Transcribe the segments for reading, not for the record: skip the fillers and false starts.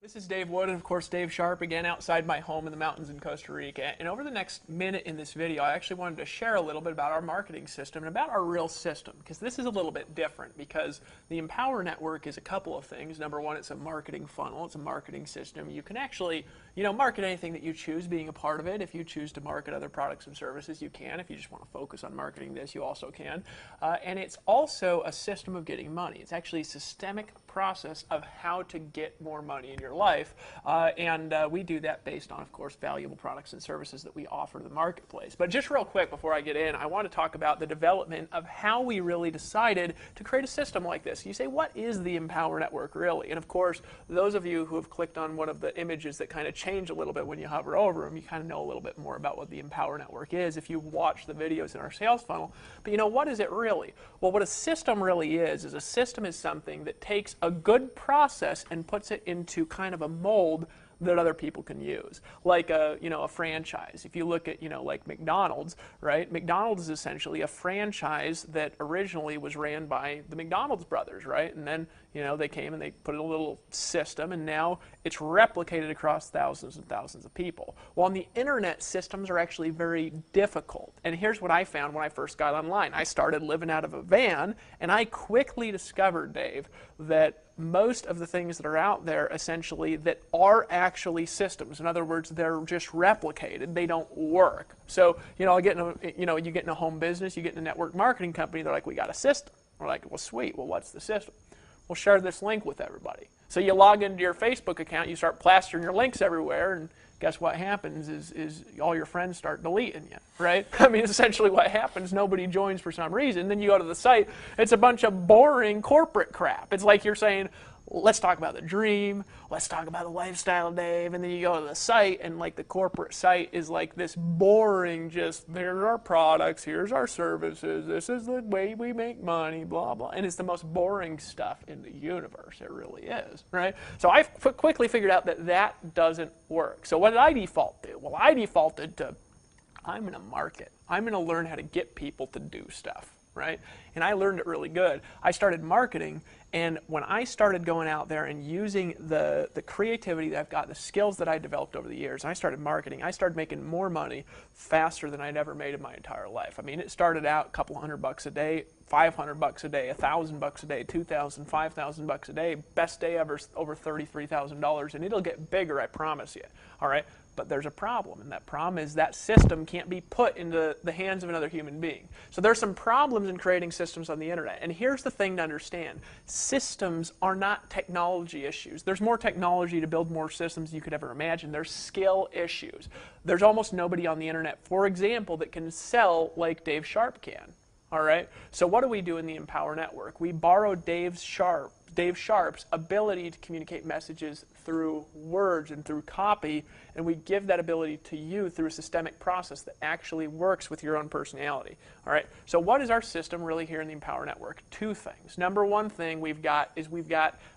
This is Dave Wood, and of course Dave Sharp, again outside my home in the mountains in Costa Rica. And over the next minute in this video, I actually wanted to share a little bit about our marketing system and about our real system, because this is a little bit different, because the Empower Network is a couple of things. Number one, it's a marketing funnel, it's a marketing system. You can actually, market anything that you choose being a part of it. If you choose to market other products and services, you can. If you just want to focus on marketing this, you also can. And it's also a system of getting money. It's actually a systemic process of how to get more money in your life, and we do that based on, of course, valuable products and services that we offer to the marketplace. But just real quick before I get in, I want to talk about the development of how we really decided to create a system like this. You say, what is the Empower Network really? And of course, those of you who have clicked on one of the images that kind of change a little bit when you hover over them, you kind of know a little bit more about what the Empower Network is if you watch the videos in our sales funnel. But what is it really? Well, what a system really is a system is something that takes a good process and puts it into kind of a mold that other people can use, like a franchise. If you look at like McDonald's, right? McDonald's is essentially a franchise that originally was ran by the McDonald's brothers, right? And then they came and they put in a little system, and now it's replicated across thousands and thousands of people. Well, on the internet, systems are actually very difficult. And here's what I found when I first got online. I started living out of a van, and I quickly discovered, Dave, that most of the things that are out there essentially that are actually systems. In other words, they're just replicated. They don't work. So, you get in a home business, you get in a network marketing company, they're like, we got a system. We're like, well, sweet. Well, what's the system? We'll share this link with everybody. So you log into your Facebook account, you start plastering your links everywhere, and guess what happens is all your friends start deleting you, right? I mean, essentially what happens, nobody joins for some reason. Then you go to the site, it's a bunch of boring corporate crap. It's like you're saying, let's talk about the dream, let's talk about the lifestyle, Dave, and then you go to the site, and like the corporate site is like this boring, just here's our products, here's our services, this is the way we make money, blah, blah, and it's the most boring stuff in the universe. It really is, right? So I quickly figured out that that doesn't work. So what did I default to? Well, I defaulted to, I'm going to market. I'm going to learn how to get people to do stuff, right? And I learned it really good. I started marketing, and when I started going out there and using the creativity that I've got, the skills that I developed over the years, and I started marketing, I started making more money faster than I'd ever made in my entire life. I mean, it started out a couple $100 a day, $500 a day, $1,000 a day, $2,000, $5,000 a day. Best day ever, over $33,000, and it'll get bigger, I promise you. All right. But there's a problem, and that problem is that system can't be put into the hands of another human being. So there's some problems in creating systems on the internet. And here's the thing to understand. Systems are not technology issues. There's more technology to build more systems than you could ever imagine. There's skill issues. There's almost nobody on the internet, for example, that can sell like Dave Sharp can. All right? So what do we do in the Empower Network? We borrow Dave Sharp's ability to communicate messages through words and through copy, and we give that ability to you through a systemic process that actually works with your own personality. All right. So what is our system really here in the Empower Network? Two things. Number one thing we've got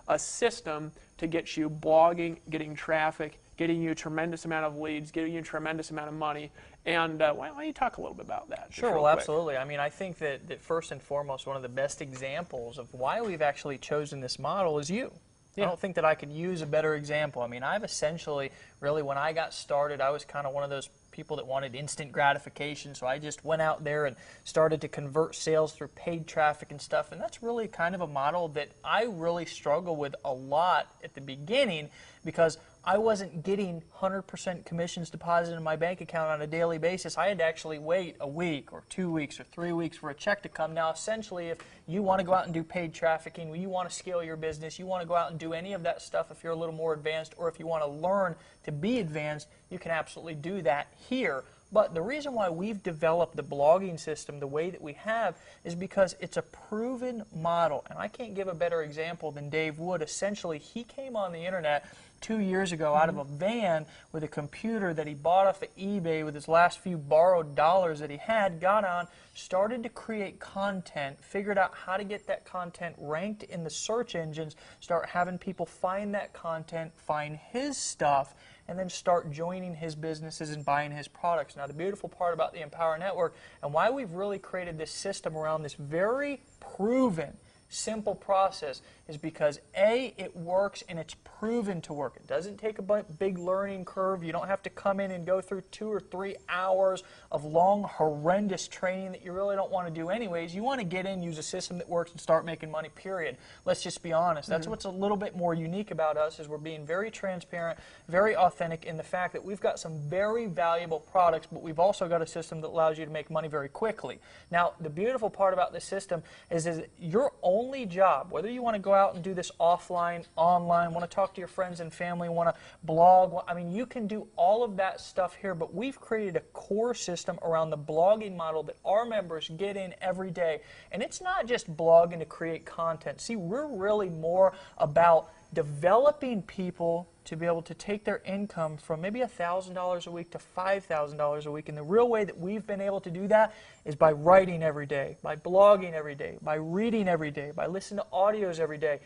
a system to get you blogging, getting traffic, getting you a tremendous amount of leads, getting you a tremendous amount of money. And why don't you talk a little bit about that? Sure, well, absolutely. I mean, I think that first and foremost, one of the best examples of why we've actually chosen this model is you. Yeah. I don't think that I could use a better example. I mean, I've essentially, really, when I got started, I was kind of one of those people that wanted instant gratification, so I just went out there and started to convert sales through paid traffic and stuff, and that's really kind of a model that I really struggle with a lot at the beginning, because I wasn't getting 100% commissions deposited in my bank account on a daily basis. I had to actually wait a week or 2 weeks or 3 weeks for a check to come. Now, essentially, if you want to go out and do paid trafficking, you want to scale your business, you want to go out and do any of that stuff if you're a little more advanced, or if you want to learn to be advanced, you can absolutely do that here. But the reason why we've developed the blogging system the way that we have is because it's a proven model. And I can't give a better example than Dave Wood. Essentially, he came on the internet 2 years ago out of a van with a computer that he bought off of eBay with his last few borrowed dollars that he had, got on, started to create content, figured out how to get that content ranked in the search engines, start having people find that content, find his stuff, and then start joining his businesses and buying his products. Now, the beautiful part about the Empower Network and why we've really created this system around this very proven simple process is because A, it works and it's proven to work. It doesn't take a big learning curve. You don't have to come in and go through 2 or 3 hours of long, horrendous training that you really don't want to do anyways. You want to get in, use a system that works, and start making money, period. Let's just be honest. That's what's a little bit more unique about us, is we're being very transparent, very authentic in the fact that we've got some very valuable products, but we've also got a system that allows you to make money very quickly. Now, the beautiful part about this system is your only job, whether you want to go out and do this offline, online, want to talk to your friends and family, want to blog, I mean, you can do all of that stuff here, but we've created a core system around the blogging model that our members get in every day. And it's not just blogging to create content. See, we're really more about developing people to be able to take their income from maybe $1,000 a week to $5,000 a week. And the real way that we've been able to do that is by writing every day, by blogging every day, by reading every day, by listening to audios every day.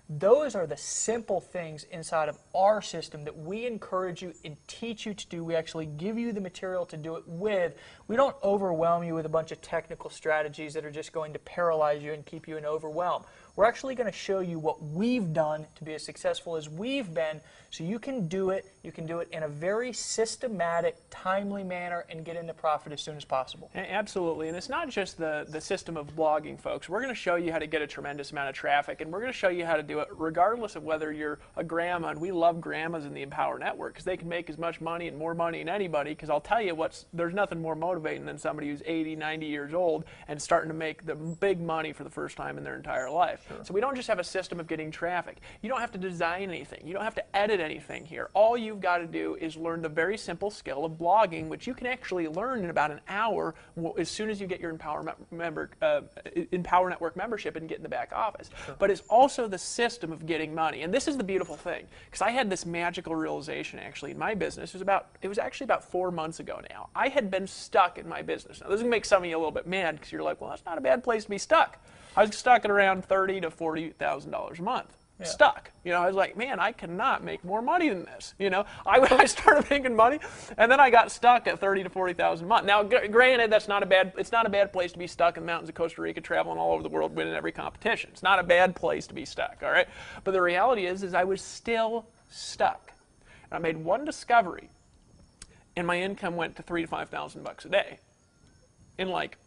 Those are the simple things inside of our system that we encourage you and teach you to do. We actually give you the material to do it with. We don't overwhelm you with a bunch of technical strategies that are just going to paralyze you and keep you in overwhelm. We're actually going to show you what we've done to be as successful as we've been, so you can do it. You can do it in a very systematic, timely manner and get into profit as soon as possible. Absolutely, and it's not just the system of blogging, folks. We're going to show you how to get a tremendous amount of traffic, and we're going to show you how to do it regardless of whether you're a grandma, and we love grandmas in the Empower Network because they can make as much money and more money than anybody, because I'll tell you there's nothing more motivating than somebody who's 80, 90 years old and starting to make the big money for the first time in their entire life. Sure. So we don't just have a system of getting traffic. You don't have to design anything. You don't have to edit anything here. All you've got to do is learn the very simple skill of blogging, which you can actually learn in about an hour as soon as you get your Empower Network membership and get in the back office. Sure. But it's also the system of getting money. And this is the beautiful thing, because I had this magical realization actually in my business. It was actually about 4 months ago now. I had been stuck in my business. Now, this is going to make some of you a little bit mad, because you're like, well, that's not a bad place to be stuck. I was stuck at around $30,000 to $40,000 a month. Yeah. Stuck. I was like, man, I cannot make more money than this. I started making money, and then I got stuck at $30,000 to $40,000 a month. Now, granted, it's not a bad place to be stuck in the mountains of Costa Rica, traveling all over the world, winning every competition. It's not a bad place to be stuck, all right? But the reality is I was still stuck. And I made one discovery, and my income went to $3,000 to $5,000 a day in like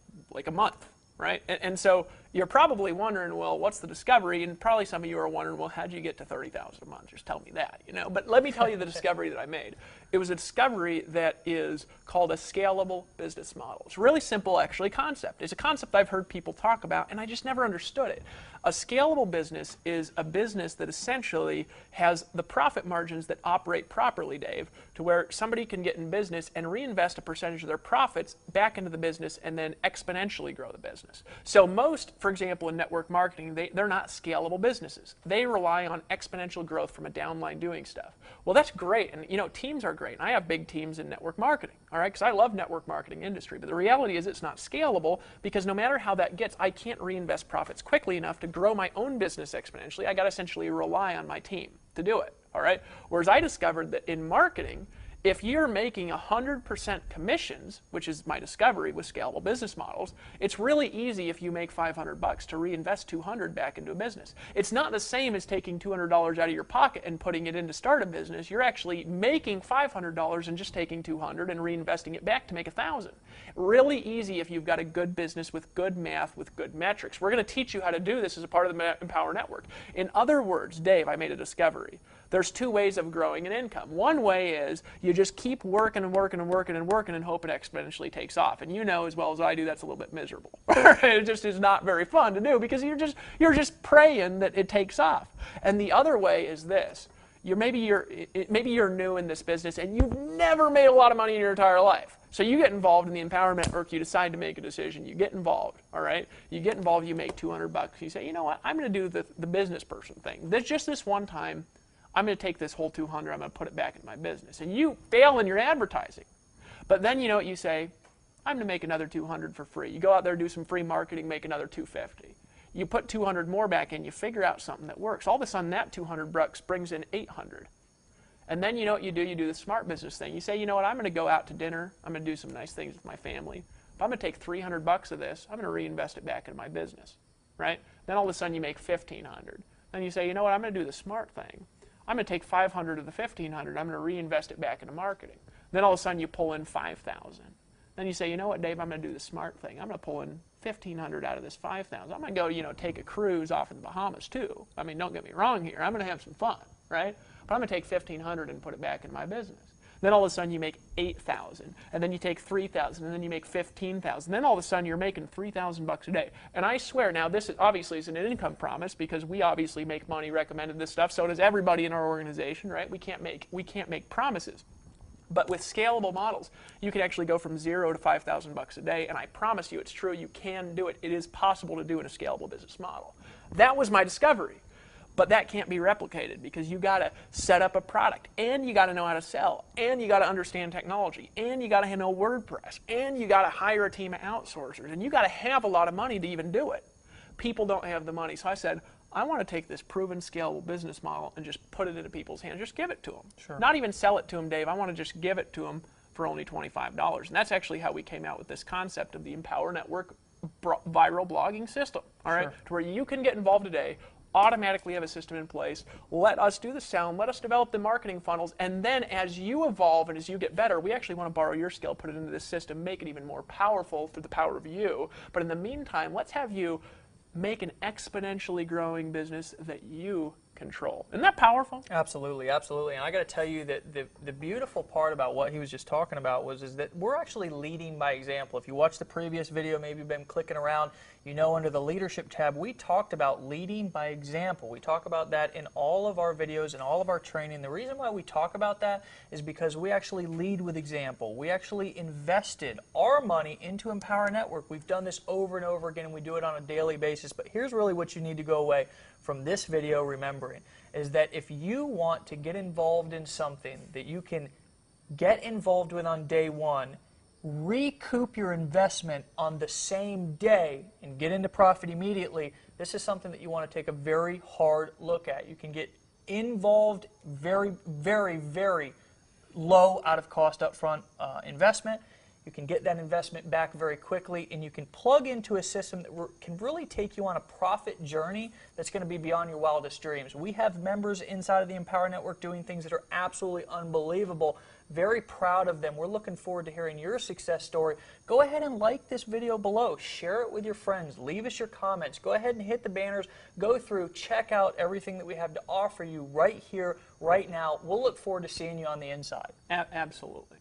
a month. Right? And so you're probably wondering, well, what's the discovery? And probably some of you are wondering, well, how'd you get to $30,000 a month? Just tell me that, But let me tell you the discovery that I made. It was a discovery that is called a scalable business model. It's a really simple, actually, concept. It's a concept I've heard people talk about, and I just never understood it. A scalable business is a business that essentially has the profit margins that operate properly, Dave, to where somebody can get in business and reinvest a percentage of their profits back into the business and then exponentially grow the business. So most, for example, in network marketing, they're not scalable businesses. They rely on exponential growth from a downline doing stuff. Well, that's great, and teams are great. And I have big teams in network marketing, all right, because I love network marketing industry. But the reality is it's not scalable, because no matter how that gets, I can't reinvest profits quickly enough to grow my own business exponentially. I got to essentially rely on my team to do it, all right? Whereas I discovered that in marketing, if you're making 100% commissions, which is my discovery with scalable business models, it's really easy if you make $500 to reinvest $200 back into a business. It's not the same as taking $200 out of your pocket and putting it in to start a business. You're actually making $500 and just taking $200 and reinvesting it back to make $1,000. Really easy if you've got a good business with good math, with good metrics. We're going to teach you how to do this as a part of the Empower Network. In other words, Dave, I made a discovery. There's 2 ways of growing an income. One way is you just keep working and working and working and working and hope it exponentially takes off. And you know as well as I do that's a little bit miserable. It just is not very fun to do, because you're just praying that it takes off. And the other way is this. Maybe you're new in this business and you've never made a lot of money in your entire life. So you get involved in the Empowerment Network, you decide to make a decision, you get involved, all right? You get involved, you make $200, you say, you know what, I'm going to do the business person thing. Just this one time, I'm going to take this whole $200, I'm going to put it back in my business. And you fail in your advertising. But then you know what you say, I'm going to make another $200 for free. You go out there, do some free marketing, make another $250. You put $200 more back in, you figure out something that works. All of a sudden that $200 brings in $800. And then you know what you do? You do the smart business thing. You say, you know what, I'm going to go out to dinner, I'm going to do some nice things with my family. But I'm going to take $300 of this, I'm going to reinvest it back in my business, right? Then all of a sudden you make 1,500. Then you say, you know what, I'm going to do the smart thing. I'm going to take 500 of the 1,500, I'm going to reinvest it back into marketing. Then all of a sudden you pull in 5,000. Then you say, you know what, Dave, I'm going to do the smart thing. I'm going to pull in 1,500 out of this 5,000. I'm going to go, take a cruise off in the Bahamas too. I mean, don't get me wrong here. I'm going to have some fun, right? But I'm going to take 1,500 and put it back in my business. Then all of a sudden you make 8,000, and then you take 3,000, and then you make 15,000. Then all of a sudden you're making 3,000 bucks a day. And I swear, now this is obviously is an income promise because we obviously make money recommended this stuff. So does everybody in our organization, right? We can't make promises. But with scalable models, you can actually go from 0 to 5,000 bucks a day, and I promise you it's true. You can do it. It is possible to do in a scalable business model. That was my discovery. But that can't be replicated because you got to set up a product, and you got to know how to sell, and you got to understand technology, and you got to know WordPress, and you got to hire a team of outsourcers, and you got to have a lot of money to even do it. People don't have the money. So I said, I want to take this proven scalable business model and just put it into people's hands. Just give it to them. Sure. Not even sell it to them, Dave. I want to just give it to them for only $25. And that's actually how we came out with this concept of the Empower Network viral blogging system. All right, Sure. To where you can get involved today, automatically have a system in place, let us do the sound, let us develop the marketing funnels, and then as you evolve and as you get better, we actually want to borrow your skill, put it into this system, make it even more powerful through the power of you. But in the meantime, let's have you make an exponentially growing business that you control. Isn't that powerful? Absolutely, absolutely. And I got to tell you that the beautiful part about what he was just talking about is that we're actually leading by example. If you watch the previous video, maybe you've been clicking around, under the leadership tab, we talked about leading by example. We talk about that in all of our videos and all of our training. The reason why we talk about that is because we actually lead with example. We actually invested our money into Empower Network. We've done this over and over again, and we do it on a daily basis. But here's really what you need to go away from this video remembering, is that if you want to get involved in something that you can get involved with on day one, recoup your investment on the same day, and get into profit immediately, this is something that you want to take a very hard look at. You can get involved very, very, very low out of cost upfront investment. You can get that investment back very quickly, and you can plug into a system that can really take you on a profit journey that's going to be beyond your wildest dreams. We have members inside of the Empower Network doing things that are absolutely unbelievable. Very proud of them. We're looking forward to hearing your success story. Go ahead and like this video below. Share it with your friends. Leave us your comments. Go ahead and hit the banners. Go through. Check out everything that we have to offer you right here, right now. We'll look forward to seeing you on the inside. Absolutely.